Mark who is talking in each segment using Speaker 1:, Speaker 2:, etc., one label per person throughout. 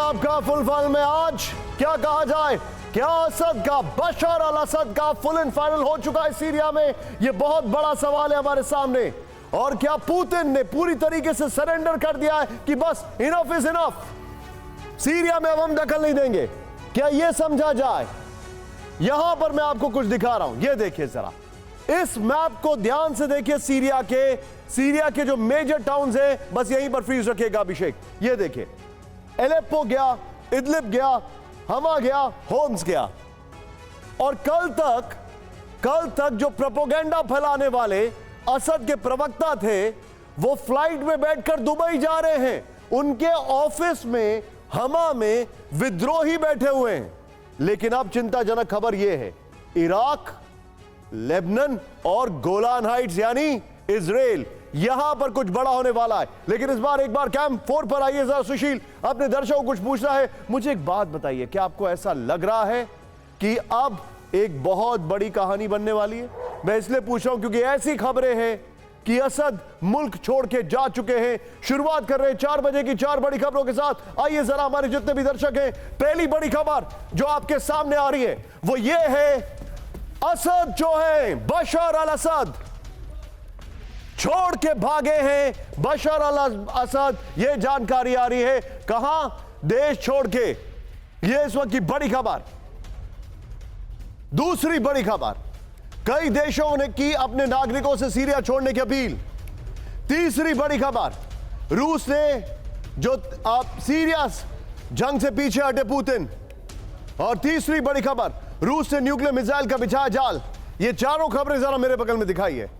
Speaker 1: आपका full final में आज क्या कहा जाए, क्या असद का, बशर अल असद का फुल एंड फाइनल हो चुका है सीरिया में? यह बहुत बड़ा सवाल है हमारे सामने। और क्या पुतिन ने पूरी तरीके से सरेंडर कर दिया है कि बस इनफ इज इनफ, सीरिया में अब हम दखल नहीं देंगे? क्या यह समझा जाए? यहां पर मैं आपको कुछ दिखा रहा हूं, यह देखिए जरा, इस मैप को ध्यान से देखिए। सीरिया के जो मेजर टाउन्स हैं, बस यहीं पर फ्रीज रखिएगा अभिषेक। ये देखिए, एलेप्पो गया, इदलिब गया, हमा गया, होम्स गया। और कल तक जो प्रोपेगेंडा फैलाने वाले असद के प्रवक्ता थे, वो फ्लाइट में बैठकर दुबई जा रहे हैं। उनके ऑफिस में हमा में विद्रोही बैठे हुए हैं। लेकिन अब चिंताजनक खबर यह है, इराक, लेबनान और गोलान हाइट्स यानी इजराइल, यहां पर कुछ बड़ा होने वाला है। लेकिन इस बार एक बार कैंप 4 पर आइए जरा। सुशील अपने दर्शकों को कुछ पूछना है। मुझे एक बात बताइए, क्या आपको ऐसा लग रहा है कि अब एक बहुत बड़ी कहानी बनने वाली है? मैं इसलिए पूछ रहा हूं क्योंकि ऐसी खबरें हैं कि असद मुल्क छोड़ के जा चुके हैं। शुरुआत कर रहे हैं 4 बजे की 4 बड़ी खबरों के साथ। आइए जरा, हमारे जितने भी दर्शक हैं, पहली बड़ी खबर जो आपके सामने आ रही है वो ये है, असद जो है, बशर अल असद छोड़ के भागे हैं। बशर अल असद, यह जानकारी आ रही है, कहां? देश छोड़ के। यह इस वक्त की बड़ी खबर। दूसरी बड़ी खबर, कई देशों ने की अपने नागरिकों से सीरिया छोड़ने की अपील। तीसरी बड़ी खबर, रूस ने जो सीरिया जंग से पीछे हटे पुतिन। और तीसरी बड़ी खबर, रूस ने न्यूक्लियर मिसाइल का बिछाया जाल। ये चारों खबरें जरा मेरे बगल में दिखाई है,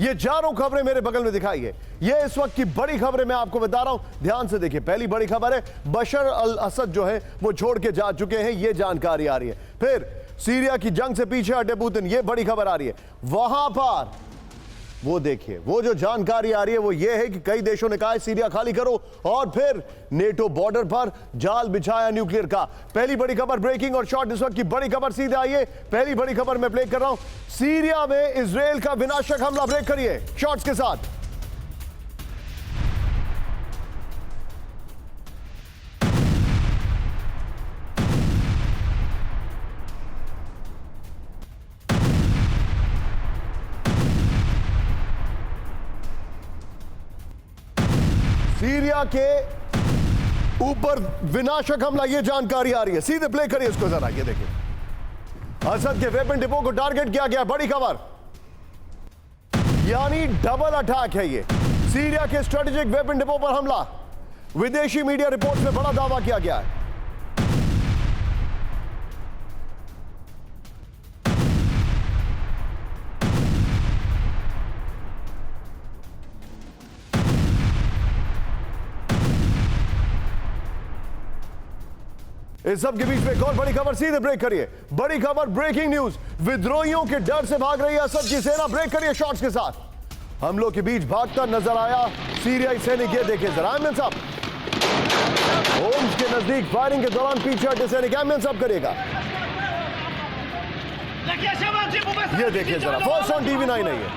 Speaker 1: ये चारों खबरें मेरे बगल में दिखाई है। ये इस वक्त की बड़ी खबरें मैं आपको बता रहा हूं, ध्यान से देखिए। पहली बड़ी खबर है, बशर अल असद जो है वो छोड़ के जा चुके हैं, ये जानकारी आ रही है। फिर सीरिया की जंग से पीछे हटे पुतिन, ये बड़ी खबर आ रही है। वहां पर वो देखिए, वो जो जानकारी आ रही है वो ये है कि कई देशों ने कहा है सीरिया खाली करो, और फिर नेटो बॉर्डर पर जाल बिछाया न्यूक्लियर का। पहली बड़ी खबर, ब्रेकिंग और शॉर्ट इस वक्त की बड़ी खबर सीधे आइए। पहली बड़ी खबर मैं प्ले कर रहा हूं, सीरिया में इजराइल का विनाशक हमला। ब्रेक करिए शॉर्ट्स के साथ। सीरिया के ऊपर विनाशक हमला, यह जानकारी आ रही है। सीधे प्ले करिए इसको जरा, ये देखिए, असद के वेपन डिपो को टारगेट किया गया। बड़ी खबर, यानी डबल अटैक है ये। सीरिया के स्ट्रेटेजिक वेपन डिपो पर हमला। विदेशी मीडिया रिपोर्ट में बड़ा दावा किया गया है। इस सब के बीच में एक और बड़ी खबर, सीधे ब्रेक करिए। बड़ी खबर, ब्रेकिंग न्यूज, विद्रोहियों के डर से भाग रही है असद की सेना। ब्रेक करिए शॉट्स के साथ। हमलों के बीच भागता नजर आया सीरियाई सैनिक, ये देखिए जरा। एमएन साहब, होम्स के नजदीक फायरिंग के दौरान पीछे हटे सैनिक। एमएन साहब करिएगा, ये देखिए जरा। फर्स्ट ऑन टीवी 9 है ये।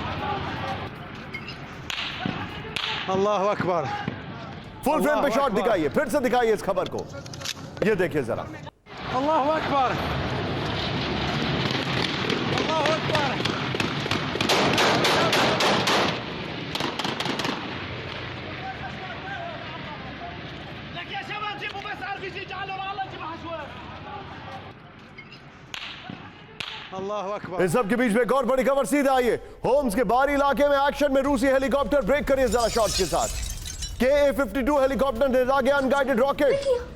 Speaker 2: अल्लाह अकबर।
Speaker 1: फुल फ्रेम पे शॉट दिखाइए, फिर से दिखाइए इस खबर को, ये देखिए जरा।
Speaker 2: अल्लाह अकबर, अल्लाह अकबर। अल्लाह अकबर।
Speaker 1: इस सब के बीच में एक और बड़ी खबर, सीधे आइए। होम्स के बाहरी इलाके में एक्शन में रूसी हेलीकॉप्टर। ब्रेक करिए जरा शॉट्स के साथ। KA-52 हेलीकॉप्टर ने दागे अनगाइडेड रॉकेट।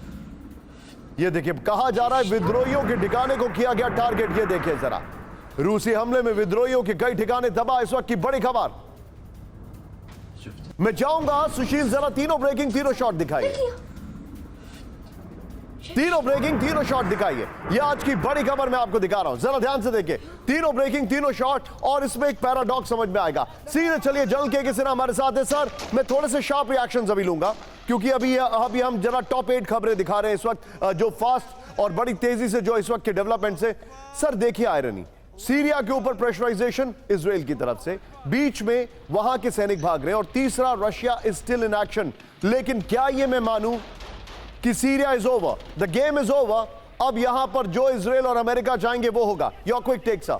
Speaker 1: ये देखिए, कहा जा रहा है विद्रोहियों के ठिकाने को किया गया टारगेट। ये देखिए जरा, रूसी हमले में विद्रोहियों के कई ठिकाने तबाह। इस वक्त की बड़ी खबर, मैं चाहूंगा सुशील जरा तीनों ब्रेकिंग, तीनों शॉट दिखाइए। तीनों ब्रेकिंग, तीनों शॉट दिखाइए। यह आज की बड़ी खबर मैं आपको दिखा रहा हूं, जरा ध्यान से देखिए। तीनों ब्रेकिंग, तीनों शॉट, और इसमें एक पैराडॉक्स समझ में आएगा। सीधे चलिए, जल के किसी ने हमारे साथ है। सर, मैं थोड़े से शार्प रिएक्शंस अभी लूंगा, क्योंकि अभी हम जरा टॉप 8 खबरें दिखा रहे हैं इस वक्त, जो फास्ट और बड़ी तेजी से जो इस वक्त के डेवलपमेंट से। सर देखिए, आयरनी, सीरिया के ऊपर प्रेशराइजेशन इजराइल की तरफ से, बीच में वहां के सैनिक भाग रहे हैं, और तीसरा, Russia is still in action. लेकिन क्या ये मैं मानूं कि Syria is over, the game is over, अब यहां पर जो इजराइल और अमेरिका चाहेंगे वो होगा? Your quick take sir.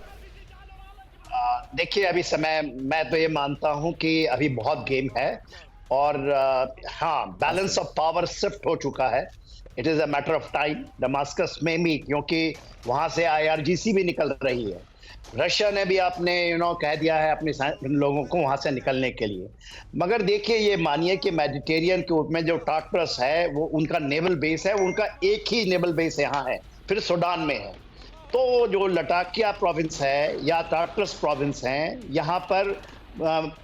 Speaker 3: देखिए, अभी समय मैं तो ये मानता हूं कि अभी बहुत गेम है और हाँ, बैलेंस ऑफ पावर शिफ्ट हो चुका है। It is a matter of time Damascus में भी, क्योंकि वहां से IRGC भी निकल रही है। रशिया ने भी आपने कह दिया है अपने लोगों को वहां से निकलने के लिए। मगर देखिए, ये मानिए कि मेडिटेरियन के ऊपर में जो टार्टरस है वो उनका नेवल बेस है, उनका एक ही नेवल बेस यहाँ है, फिर सूडान में है। तो जो लटाकिया प्रोविंस है या टार्टरस प्रोविंस हैं, यहाँ पर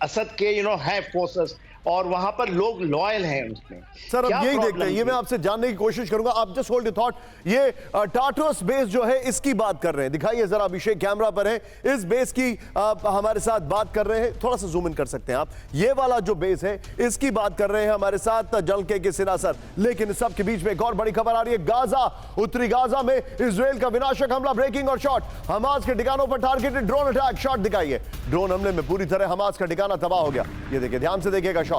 Speaker 3: असद के हैं फोर्सेस, और वहां पर लोग लॉयल हैं उसमें।
Speaker 1: सर अब यही देखते हैं, ये मैं आपसे जानने की कोशिश करूंगा, आप जस्ट होल्ड योर थॉट। ये टार्टरस बेस जो है इसकी बात कर रहे हैं, दिखाइए जरा, अभिषेक कैमरा पर है, इस बेस की हमारे साथ बात कर रहे हैं, थोड़ा सा जूम इन कर सकते हैं आप, ये वाला जो बेस है इसकी बात कर रहे हैं हमारे साथ जलके के सिरा सर। लेकिन इस सब के बीच में एक और बड़ी खबर आ रही है, गाजा, उत्तरी गाजा में इजराइल का विनाशक हमला, ब्रेकिंग और शॉट, हमास के ठिकानों पर टारगेटेड ड्रोन अटैक, शॉट दिखाइए, ड्रोन हमले में पूरी तरह हमास का ठिकाना तबाह हो गया। ये देखिए, ध्यान से देखिएगा, शॉट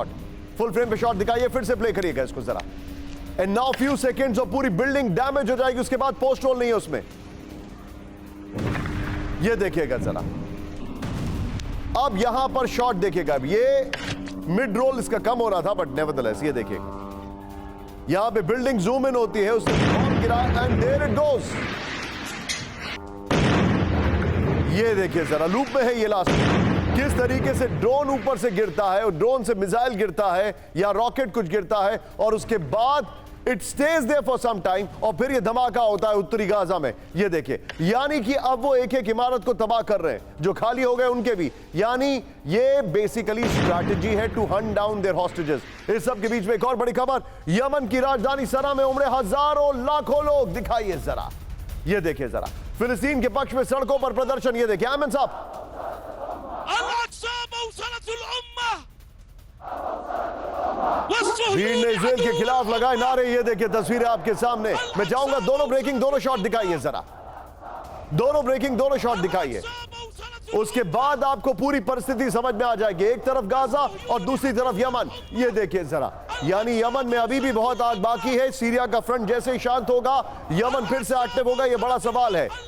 Speaker 1: फुल फ्रेम पे शॉट दिखाइए, फिर से प्ले करिएगा इसको जरा। एंड नाउ फ्यू सेकंड्स और पूरी बिल्डिंग डैमेज हो जाएगी, उसके बाद पोस्ट रोल नहीं है उसमें। ये देखिएगा जरा, अब यहां पर शॉट देखिएगा, अब ये मिड रोल इसका कम हो रहा था बट नेवरदलेस ये देखिएगा, यहां पे बिल्डिंग जूम इन होती है, उसने बॉम्ब गिरा एंड देयर इट गोस। ये देखिए जरा, लूप में है ये लास्ट, किस तरीके से ड्रोन ऊपर से गिरता है और ड्रोन से मिसाइल गिरता है या रॉकेट कुछ गिरता है और उसके बाद it stays there for some time और फिर ये धमाका होता है उत्तरी गाजा में। ये देखिए, यानी कि अब वो एक एक इमारत को तबाह कर रहे हैं, जो खाली हो गए उनके भी, यानी ये बेसिकली स्ट्रैटेजी है to hunt down their hostages. इस सब के बीच में एक और बड़ी खबर, यमन की राजधानी सना में उमड़े हजारों लाखों लोग, दिखाइए जरा, ये देखिए जरा, फिलिस्तीन के पक्ष में सड़कों पर प्रदर्शन। ये देखिए आमिन साहब, भीड़ ने इजराइल के खिलाफ लगाए नारे, ये देखिए तस्वीरें आपके सामने। मैं चाहूंगा दोनों ब्रेकिंग, दोनों शॉट दिखाइए जरा, दोनों ब्रेकिंग, दोनों शॉट दिखाइए, उसके बाद आपको पूरी परिस्थिति समझ में आ जाएगी। एक तरफ गाजा और दूसरी तरफ यमन, ये देखिए जरा, यानी यमन में अभी भी बहुत आग बाकी है। सीरिया का फ्रंट जैसे ही शांत होगा, यमन फिर से एक्टिव होगा, ये बड़ा सवाल है।